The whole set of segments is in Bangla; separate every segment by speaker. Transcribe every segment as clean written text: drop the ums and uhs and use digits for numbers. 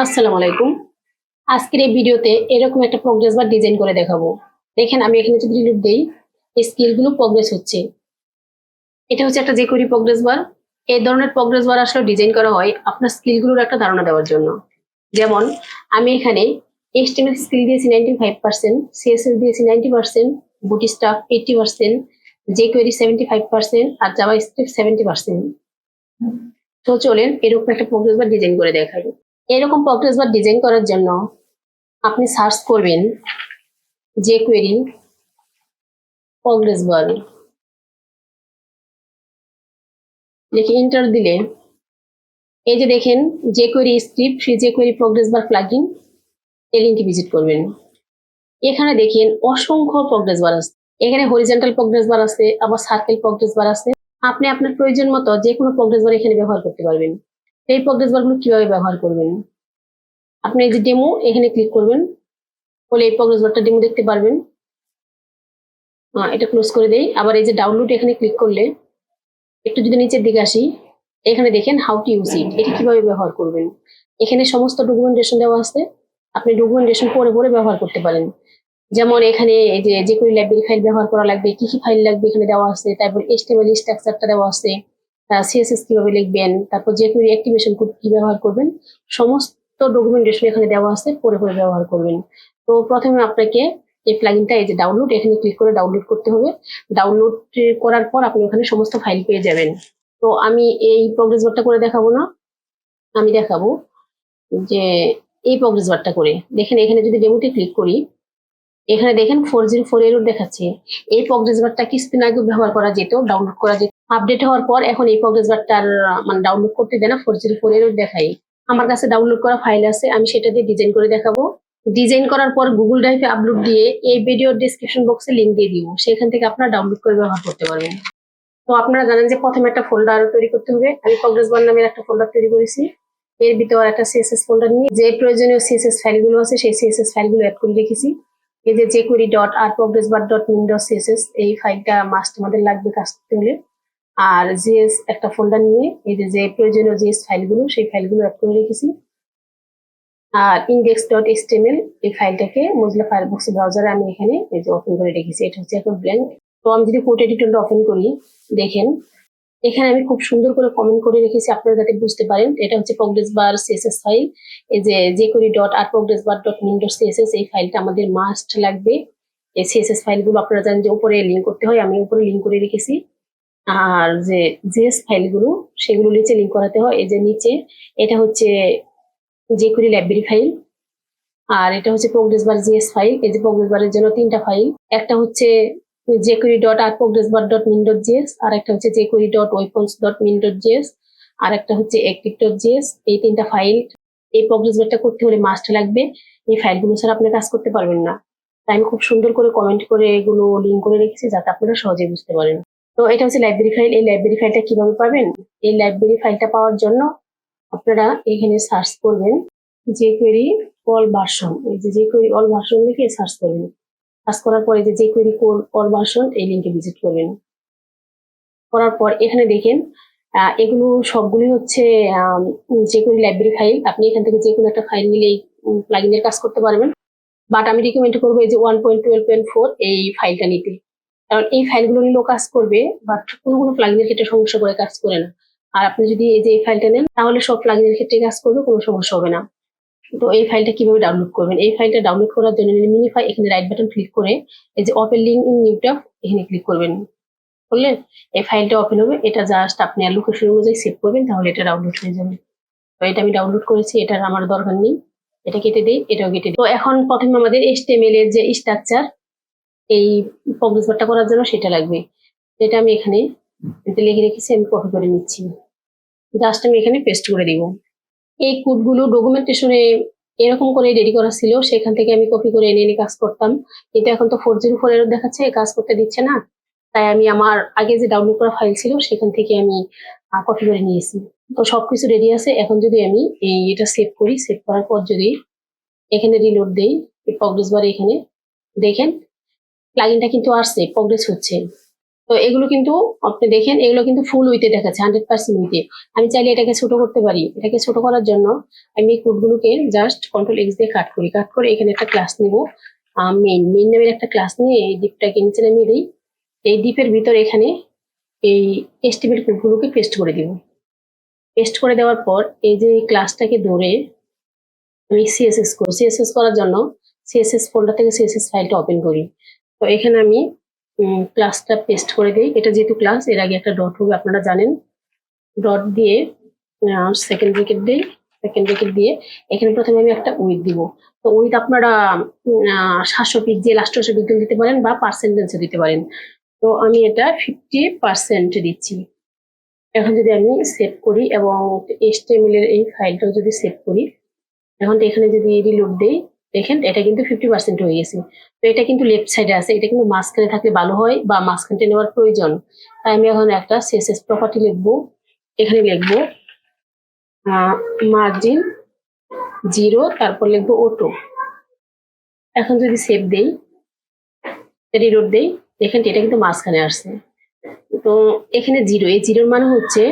Speaker 1: আসসালামু আলাইকুম। আজকের এই ভিডিওতে এরকম একটা প্রোগ্রেস বার ডিজাইন করে দেখাবো। দেখেন আমি এখানে যদি রিলোড দেই, এই স্কেলগুলো প্রোগ্রেস হচ্ছে। এটা হচ্ছে একটা jQuery প্রোগ্রেস বার। এই ধরনের প্রোগ্রেস বার আসলে ডিজাইন করা হয় আপনার স্কিলগুলোর একটা ধারণা দেওয়ার জন্য। যেমন আমি এখানে HTML স্কিল দিয়েছি 95%, CSS দিয়েছি 90%, বুটস্ট্র্যাপ 80%, jQuery 75% আর জাভাস্ক্রিপ্ট 70%। তো চলেন এরকম একটা প্রোগ্রেস বার ডিজাইন করে দেখাবো। এরকম প্রোগ্রেস বার ডিজাইন করার জন্য আপনি সার্চ করবেন jQuery প্রোগ্রেস বার, লিখে এন্টার দিলে এই যে দেখেন jQuery script free jQuery progress বার প্লাগইন, এই লিংকে ভিজিট করবেন। এখানে দেখেন অসংখ্য প্রোগ্রেস বার আছে। এখানে হরিজন্টাল প্রোগ্রেস বার আছে, আবার সার্কেল প্রোগ্রেস বার আছে। আপনি আপনার প্রয়োজন মতো যে কোনো প্রোগ্রেস বার এখানে ব্যবহার করতে পারবেন। এই প্রোগ্রেস বারগুলো কিভাবে ব্যবহার করবেন, আপনি এই যে ডেমো এখানে ক্লিক করবেন, বলে এই প্রোগ্রেস বারটা ডেমো দেখতে পারবেন। এটা ক্লোজ করে দেই। আবার এই যে ডাউনলোড এখানে ক্লিক করলে একটু যদি নিচের দিকে আসি, এখানে দেখেন হাউ টু ইউজ ইট, এটা কিভাবে ব্যবহার করবেন। এখানে সমস্ত ডকুমেন্টেশন দেওয়া আছে, আপনি ডকুমেন্টেশন পড়ে পড়ে ব্যবহার করতে পারেন। যেমন এখানে এই যে jQuery লাইব্রেরি ফাইল ব্যবহার করা লাগবে, কি কি ফাইল লাগবে এখানে দেওয়া আছে, তারপর HTML স্ট্রাকচারটা দেওয়া আছে, CSS কিভাবে লিখবেন, তারপর jQuery অ্যাক্টিভেশন কোড কি ব্যবহার করবেন, সমস্ত ডকুমেন্টেশন এখানে দেওয়া আছে, পড়ে পড়ে ব্যবহার করবেন। তো প্রথমে আপনাকে এই প্লাগইনটা এই যে ডাউনলোড এখানে ক্লিক করে ডাউনলোড করতে হবে। ডাউনলোড করার পর আপনি ওখানে সমস্ত ফাইল পেয়ে যাবেন। তো আমি এই প্রোগ্রেস বারটা করে দেখাবো না, আমি দেখাবো যে এই প্রোগ্রেস বারটা করে। দেখেন এখানে যদি ডেমোতে ক্লিক করি, এখানে দেখেন 404 এরর দেখাচ্ছে। এই প্রোগ্রেস বারটা কিছুদিন আগে ব্যবহার করা যেত, ডাউনলোড করা যেত। আপডেট হওয়ার পর এখন এই প্রোগ্রেস বারটার মানে ডাউনলোড করতে দেয় না, 404 এরর দেখাই। আমার কাছে ডাউনলোড করা ফাইল আছে, আমি সেটা দিয়ে ডিজাইন করে দেখাবো। ডিজাইন করার পর গুগল ড্রাইভে আপলোড দিয়ে এই ভিডিওর ডেসক্রিপশন বক্সে লিংক দিয়ে দিব, সেখান থেকে আপনারা ডাউনলোড করে ব্যবহার করতে পারবেন। তো আপনারা জানেন যে প্রথমে একটা ফোল্ডার তৈরি করতে হবে। আমি প্রোগ্রেস বার নামের একটা ফোল্ডার তৈরি করেছি। এর ভিতর একটা CSS ফোল্ডার নিয়ে যে প্রয়োজনীয় CSS ফাইলগুলো আছে সেই CSS ফাইলগুলো অ্যাড করে রেখেছি। এই যে jquery.rprogressbar.min.css এই ফাইলটা মাস্ট আমাদের লাগবে কাজ করতে হলে। আর জিএস একটা ফোল্ডার নিয়ে এই যে প্রয়োজনীয় জিএস ফাইলগুলো সেই ফাইলগুলো অ্যাড করে রেখেছি। আর index.html এই ফাইলটাকে মোজিলা ফায়ারফক্স ব্রাউজারে আমি এখানে এই যে ওপেন করে রেখেছি। এটা হচ্ছে এখন ব্ল্যাঙ্ক। তো আমি যদি কোড এডিটরটা ওপেন করি, দেখেন এখানে আমি খুব সুন্দর করে কমেন্ট করে রেখেছি আপনারা যাতে বুঝতে পারেন। এটা হচ্ছে প্রোগ্রেস বার CSS ফাইল। এই যে jquery.rprogressbar.min.css এই ফাইলটা আমাদের মাস্ট লাগবে। এই CSS ফাইলগুলো আপনারা জানেন যে উপরে লিঙ্ক করতে হয়, আমি উপরে লিঙ্ক করে রেখেছি। আর যে JS ফাইলগুলো সেগুলো নিচে লিঙ্ক করাতে হয়। এই যে নিচে এটা হচ্ছে jQuery লাইব্রেরি ফাইল, আর এটা হচ্ছে প্রোগ্রেস বার JS ফাইল। এই যে প্রোগ্রেস বারের জন্য তিনটা ফাইল, একটা হচ্ছে jquery.rprogressbar.min.js, আর একটা হচ্ছে jquery.weapons.min.js, আর একটা হচ্ছে active.js। এই তিনটা ফাইল এই প্রোগ্রেস বারটা করতে হলে মাস্ট লাগবে। এই ফাইলগুলো ছাড়া আপনি কাজ করতে পারবেন না। তাই আমি খুব সুন্দর করে কমেন্ট করে এগুলো লিঙ্ক করে রেখেছি যাতে আপনারা সহজে বুঝতে পারেন। তো এটা হচ্ছে লাইব্রেরি ফাইল। এই লাইব্রেরি ফাইলটা কিভাবে পাবেন, এই লাইব্রেরি ফাইলটা পাওয়ার জন্য আপনারা এখানে সার্চ করবেন jQuery all ভার্সন। এই যে jQuery all ভার্সন লিখে সার্চ করবেন। সার্চ করার পরে যে jQuery all ভার্সন এই লিংকে ভিজিট করবেন। করার পর এখানে দেখেন এগুলো সবগুলি হচ্ছে jQuery লাইব্রেরি ফাইল। আপনি এখান থেকে যে কোনো একটা ফাইল নিলেই প্লাগইনের কাজ করতে পারবেন। বাট আমি রিকমেন্ড করবো এই যে 1.12.4 এই ফাইলটা নিতে, কারণ এই ফাইলগুলো নিলেও কাজ করবে, বাট কোনো কোনো প্লাগইনের ক্ষেত্রে সমস্যা করে কাজ করে না। আর আপনি যদি এই যে এই ফাইলটা নেন তাহলে সব প্লাগইনের ক্ষেত্রে কাজ করবে, কোনো সমস্যা হবে না। তো এই ফাইলটা কিভাবে ডাউনলোড করবেন, এই ফাইলটা ডাউনলোড করার জন্য মিনিফাই এখানে রাইট বাটন ক্লিক করে এই যে open link in new tab এখানে ক্লিক করবেন। করলে এই ফাইলটা ওপেন হবে। এটা জাস্ট আপনি লোকেশন অনুযায়ী সেভ করবেন, তাহলে এটা ডাউনলোড হয়ে যাবে। তো এটা আমি ডাউনলোড করেছি, এটার আমার দরকার নেই, এটা কেটে দিই, এটাও কেটে দিই। তো এখন প্রথমে আমাদের HTML এর যে স্ট্রাকচার এই প্রোগ্রেস বারটা করার জন্য সেটা লাগবে। এটা আমি এখানে লিখে রেখেছি, আমি কপি করে নিচ্ছি। জাস্ট আমি এখানে পেস্ট করে দিব। এই কোডগুলো ডকুমেন্টেশনে এরকম করে রেডি করা ছিল, সেখান থেকে আমি কপি করে এনে এনে কাজ করতাম। কিন্তু এখন তো 404 এরর দেখাচ্ছে, কাজ করতে দিচ্ছে না। তাই আমি আমার আগে যে ডাউনলোড করা ফাইল ছিল সেখান থেকে আমি কপি করে নিয়েছি। তো সবকিছু রেডি আছে। এখন যদি আমি এটা সেভ করি, সেভ করার পর যদি এখানে রিলোড দেই, প্রোগ্রেস বারে এখানে দেখেন প্লাগইনটা কিন্তু আসছে, প্রোগ্রেস হচ্ছে। তো এগুলো কিন্তু আপনি দেখেন, এগুলো কিন্তু ফুল উইথে দেখাচ্ছে, 100% উইথে। আমি চাইলে এটাকে ছোট করতে পারি। এটাকে ছোট করার জন্য আমি এই কোডগুলোকে জাস্ট Ctrl+X দিয়ে কাট করি। কাট করে এখানে একটা ক্লাস নিব, মেইন নামের একটা ক্লাস নিয়ে এই ডিপটাকে নিচে নামিয়ে দিই। এই ডিপের ভিতরে এখানে এই HTML কোডগুলোকে পেস্ট করে দিব। পেস্ট করে দেওয়ার পর এই যে ক্লাসটাকে ধরে আমি সিএসএস করার জন্য সিএসএস ফোল্ডার থেকে সিএসএস ফাইলটা ওপেন করি। তো এখানে আমি ক্লাসটা পেস্ট করে দিই। এটা যেহেতু ক্লাস, এর আগে একটা ডট হবে, আপনারা জানেন। ডট দিয়ে সেকেন্ড ব্র্যাকেট দিই। সেকেন্ড ব্র্যাকেট দিয়ে এখানে প্রথমে আমি একটা উইথ দিব। তো উইথ আপনারা 700 পিক্সেল 800 পিক্সেল দিতে পারেন বা পার্সেন্টেজে দিতে পারেন। তো আমি এটা 50% দিচ্ছি। এখন যদি আমি সেভ করি এবং HTML এর এই ফাইলটা যদি সেভ করি, এখন তো এখানে যদি রিলোড দেই, দেখেন এটা কিন্তু 50% হয়ে গেছে। তো এটা কিন্তু লেফট সাইডে আছে, এটা কিন্তু মাঝখানে থাকলে ভালো হয় বা মাঝখানটা নেওয়ার প্রয়োজন। তাই আমি এখন একটা CSS প্রপার্টি লিখবো। এখানে লিখবো মার্জিন 0, তারপর লিখবো অটো। এখন যদি সেভ দেই, রিলোড দেই, দেখেন এটা কিন্তু মাঝখানে আসছে। তো এখানে 0, এই 0 মানে হচ্ছে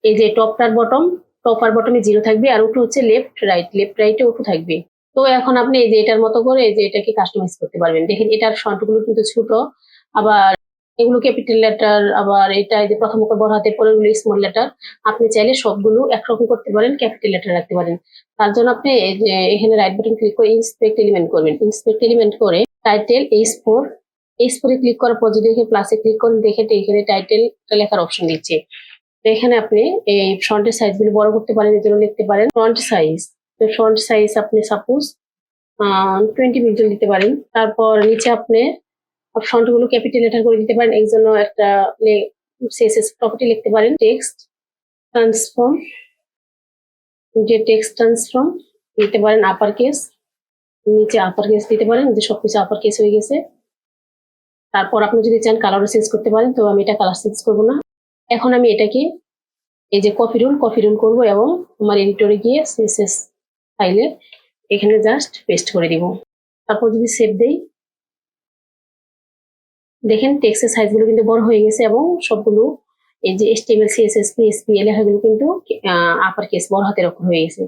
Speaker 1: এই যে টপ আর বটমে 0 থাকবে, আর ওটা হচ্ছে লেফট রাইটে ওটা থাকবে। তো এখন আপনি এই যে এটার মতো করে যে এটাকে কাস্টমাইজ করতে পারবেন। দেখেন এটার ফন্টগুলো কিন্তু ছোট, আবার এগুলো ক্যাপিটাল লেটার, আবার এটা এই যে প্রথম অক্ষর বড় হাতের, পরেরগুলো স্মল লেটার। আপনি চাইলে সবগুলো একরকম করতে পারেন, ক্যাপিটাল লেটার রাখতে পারেন। তার জন্য আপনি এই যে এখানে রাইট বাটন ক্লিক করে ইন্সপেক্ট এলিমেন্ট করবেন। ইন্সপেক্ট এলিমেন্ট করে টাইটেল H4 এ ক্লিক করার পর যদি এখানে প্লাসে ক্লিক করেন, দেখেন এখানে টাইটেল লেখার অপশন দিচ্ছে। তো এখানে আপনি এই ফন্টের সাইজ গুলো বড় করতে পারেন, এর জন্য লিখতে পারেন ফন্ট সাইজ। তো ফন্ট সাইজ আপনি সাপোজ 20 পিক্সেল দিতে পারেন। তারপর নিচে আপনি ফন্ট গুলো ক্যাপিটাল লেটার করে দিতে পারেন, এই জন্য একটা CSS প্রপার্টি লিখতে পারেন। ট্রান্সফর্ম টেক্সট ট্রান্সফর্ম দিতে পারেন আপার কেস, নিচে আপার কেস দিতে পারেন, যে সবকিছু আপার কেস হয়ে গেছে। তারপর আপনি যদি চান কালারও চেঞ্জ করতে পারেন, তো আমি এটা কালার চেঞ্জ করবো না। এখন আমি এটাকে এই যে কপি রুল করবো এবং আমার এডিটরে গিয়ে CSS ফাইলে এখানে জাস্ট পেস্ট করে দিব। তারপর যদি সেভ দেই, দেখেন টেক্সটের সাইজগুলো কিন্তু বড় হয়ে গেছে এবং সবগুলো এই যে HTML CSS PHP এই লেখাগুলো কিন্তু আপার কেস বড় হাতের অক্ষর হয়ে গেছে।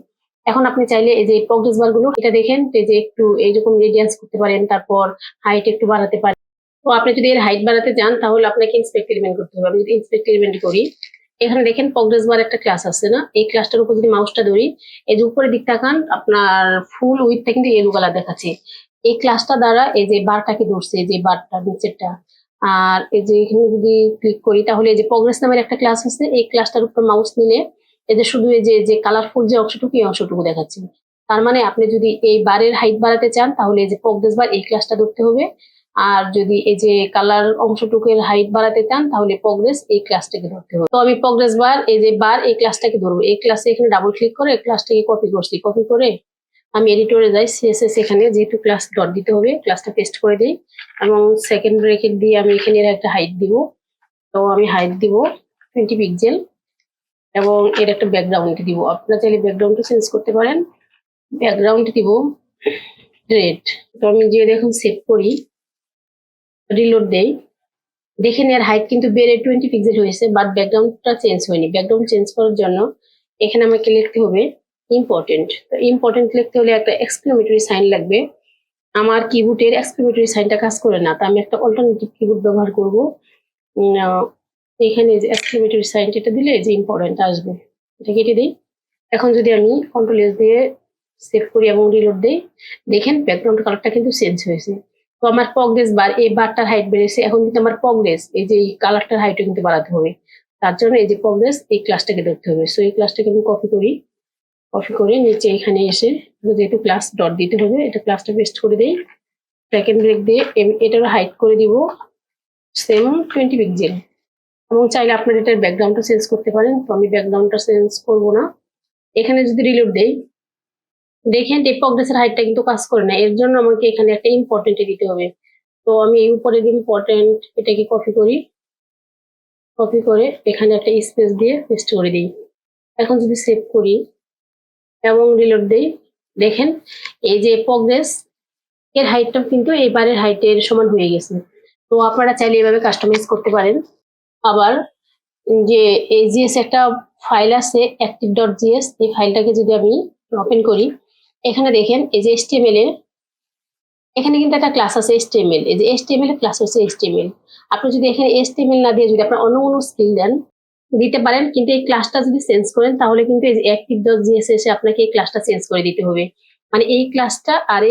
Speaker 1: এখন আপনি চাইলে এই যে প্রগ্রেস বার গুলো, এটা দেখেন এই যে একটু এইরকম রেডিয়ান্স করতে পারেন, তারপর হাইট একটু বাড়াতে পারেন। তো আপনি যদি এর হাইট বাড়াতে চান তাহলে আপনাকে ইন্সপেক্ট এলিমেন্ট করতে হবে। আমি যদি ইন্সপেক্ট এলিমেন্ট করি, এখানে দেখেন প্রগ্রেস বার একটা ক্লাস আছে না, এই ক্লাসটার উপর যদি মাউসটা ধরি, এই যে উপরে দিক তাকান, আপনার ফুল উইথটা কিন্তু ইয়েলো কালার দেখাচ্ছে। এই ক্লাসটা দ্বারা এই যে বারটাকে ধরছে, যে বারটা নিচেরটা। আর এই যে এখানে যদি ক্লিক করি, তাহলে এই যে প্রগ্রেস নামের একটা ক্লাস আছে, এই ক্লাসটার উপর মাউস নিলে এই যে শুধু এই যে কালারফুল যে অংশটুকু, এই অংশটুকু দেখাচ্ছে। তার মানে আপনি যদি এই বারের হাইট বাড়াতে চান, তাহলে এই যে প্রগ্রেস বার এই ক্লাসটা ধরতে হবে। আর যদি এই যে কালার অংশটুকুর হাইট বাড়াতে চান, তাহলে প্রগ্রেস এই ক্লাসটাকে ধরতে হবে। তো আমি প্রগ্রেস বার এই যে এই ক্লাসটাকে ধরবো। এই ক্লাসে এখানে ডাবল ক্লিক করে ক্লাসটাকে কপি করছি। কপি করে আমি এডিটরে যাই, CSS এখানে যেহেতু ক্লাস ডট দিতে হবে, ক্লাসটা পেস্ট করে দিই এবং সেকেন্ড ব্র্যাকেট দিয়ে আমি এখানে একটা হাইট দিব। তো আমি হাইট দিব 20 পিক্সেল এবং এর একটা ব্যাকগ্রাউন্ড দিব। আপনারা চাইলে ব্যাকগ্রাউন্ডটা চেঞ্জ করতে পারেন। ব্যাকগ্রাউন্ড দিব রেড। তো আমি যে দেখুন সেভ করি, রিলোড দেই, দেখেন এর হাইট কিন্তু বেড়ে 20 পিক্সেল হয়েছে, বাট ব্যাকগ্রাউন্ডটা চেঞ্জ হয়নি। ব্যাকগ্রাউন্ড চেঞ্জ করার জন্য এখানে আমাকে লিখতে হবে ইম্পর্টেন্ট। তো ইম্পর্টেন্ট লিখতে হলে একটা এক্সক্লেমেটরি সাইন লাগবে। আমার কিবোর্ডের এক্সক্লেমেটরি সাইনটা কাজ করে না, তো আমি একটা অল্টারনেটিভ কিবোর্ড ব্যবহার করব। এখানে যে এক্সক্লেমেটরি সাইনটা এটা দিলে যে ইম্পর্টেন্ট আসবে, এটা কেটে দিই। এখন যদি আমি Ctrl+S দিয়ে সেভ করি এবং রিলোড দেই, দেখেন ব্যাকগ্রাউন্ড কালারটা কিন্তু চেঞ্জ হয়েছে। তো আমার প্রগ্রেস বার, এই বারটার হাইট বেড়েছে, এখন কিন্তু আমার প্রগ্রেস এই যে কালারটার হাইটও কিন্তু বাড়াতে হবে। তার জন্য এই যে প্রগ্রেস এই ক্লাসটাকে ধরতে হবে। সো এই ক্লাসটাকে আমি কপি করি, কপি করে নিচে এখানে এসে যেহেতু ক্লাস ডট দিতে হবে, এটা ক্লাসটা পেস্ট করে দেই। সেকেন্ড ব্রেক দিয়ে এটার হাইট করে দিব সেম 20 পিক্সেল এবং চাইলে আপনার এটার ব্যাকগ্রাউন্ডটা চেঞ্জ করতে পারেন। তো আমি ব্যাকগ্রাউন্ডটা চেঞ্জ করব না। এখানে যদি রিলোড দেই, দেখেন এই প্রগ্রেসের হাইটটা কিন্তু কাজ করে না, এর জন্য আমাকে এখানে একটা ইম্পর্টেন্ট দিতে হবে। তো আমি এই উপরের ইম্পর্টেন্ট এটাকে কপি করি, কপি করে এখানে একটা স্পেস দিয়ে পেস্ট করে দিই। এখন যদি সেভ করি এবং রিলোড দেই, দেখেন এই যে প্রগ্রেস এর হাইটটা কিন্তু এবারের হাইটের সমান হয়ে গেছে। তো আপনারা চাইলে এভাবে কাস্টমাইজ করতে পারেন। আবার যে AGS একটা ফাইল আছে active.js, এই ফাইলটাকে যদি আমি ওপেন করি, এখানে দেখেন এই যে HTML এর এখানে কিন্তু একটা ক্লাস আছে HTML। এই যে HTML এর ক্লাস হচ্ছে HTML। আপনি যদি এখানে HTML না দিয়ে যদি আপনার অন্য কোনো স্কিল দেন দিতে পারেন, কিন্তু এই ক্লাসটা যদি চেঞ্জ করেন তাহলে কিন্তু এই যে active.js এসে আপনাকে এই ক্লাসটা চেঞ্জ করে দিতে হবে। মানে এই ক্লাসটা আর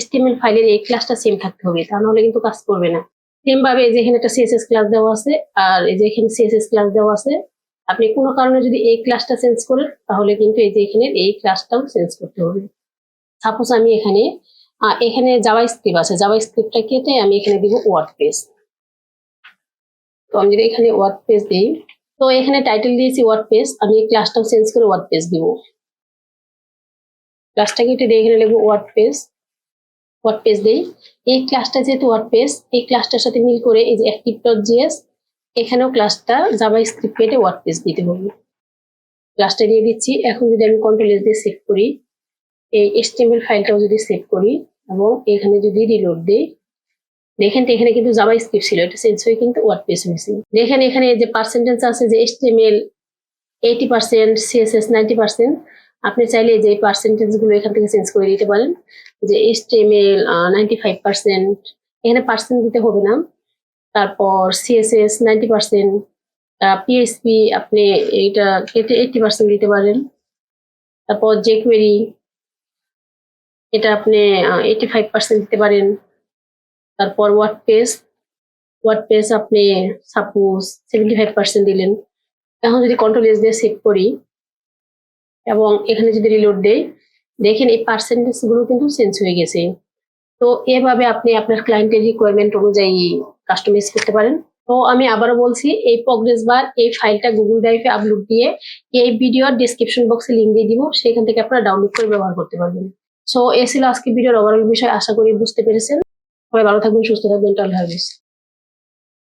Speaker 1: HTML ফাইলের এই ক্লাসটা সেম থাকতে হবে, তা নাহলে কিন্তু কাজ করবে না। সেম ভাবে এই যে এখানে একটা CSS ক্লাস দেওয়া আছে আর এই যে এখানে CSS ক্লাস দেওয়া আছে। আপনি কোনো কারণে যদি এই ক্লাসটা চেঞ্জ করেন তাহলে কিন্তু এই যে এখানে এই ক্লাসটাও চেঞ্জ করতে হবে। সাপোজ আমি এখানে জাভা স্ক্রিপ্ট আছে, জাভা স্ক্রিপ্টটা কেটে আমি এখানে দিব ওয়ার্ডপ্রেস। তো আমি যদি এখানে ওয়ার্ডপ্রেস দিই, তো এখানে টাইটেল দিয়েছি ওয়ার্ডপ্রেস, আমি এই ক্লাসটাও চেঞ্জ করে ওয়ার্ডপ্রেস দিব। ক্লাসটা কেটে দিয়ে এখানে লিখবো ওয়ার্ডপ্রেস দেই। এই ক্লাসটা যেহেতু ওয়ার্ডপ্রেস, এই ক্লাসটার সাথে মিল করে এই যে active.js, এখানেও ক্লাসটা জাভা স্ক্রিপ্ট কেটে ওয়ার্ডপ্রেস দিতে হবে। ক্লাসটা দিয়ে দিচ্ছি। এখন যদি আমি কন্ট্রোল-S দিয়ে সেভ করি, এই HTML ফাইলটাও যদি সেভ করি এবং এখানে যদি রিলোড দিই, দেখেন তো এখানে কিন্তু জাভা স্ক্রিপ্ট ছিল, এটা চেঞ্জ হয়ে কিন্তু ওয়ার্ডপ্রেস হয়েছে। দেখেন এখানে যে পার্সেন্টেজ আছে যে HTML 80%, CSS 90%, আপনি চাইলে যে পার্সেন্টেজ গুলো এখান থেকে চেঞ্জ করে দিতে পারেন। যে HTML 95%, এখানে পার্সেন্ট দিতে হবে না। তারপর CSS 90%, PHP আপনি এটা কেটে 80% দিতে পারেন। তারপর jQuery এটা আপনি 85% দিতে পারেন। তারপর ওয়ার্ডপ্রেস আপনি সাপোজ 75% দিলেন। এখন যদি কন্ট্রোল-S দিয়ে সেভ করি এবং এখানে যদি রিলোড দেই, দেখেন এই পার্সেন্টেজ গুলো কিন্তু চেঞ্জ হয়ে গেছে। তো এভাবে আপনি আপনার ক্লায়েন্টের রিকোয়ারমেন্ট অনুযায়ী কাস্টমাইজ করতে পারেন। তো আমি আবারও বলছি, এই প্রগ্রেস বার এই ফাইলটা গুগল ড্রাইভে আপলোড দিয়ে এই ভিডিওর ডেসক্রিপশন বক্সে লিংক দিয়ে দিব, সেখান থেকে আপনারা ডাউনলোড করে ব্যবহার করতে পারবেন। সো এ ছিল আজকে ভিডিওর ওভারঅল বিষয়, আশা করি বুঝতে পেরেছেন। সবাই ভালো থাকবেন, সুস্থ থাকবেন, আল্লাহ হাফেজ।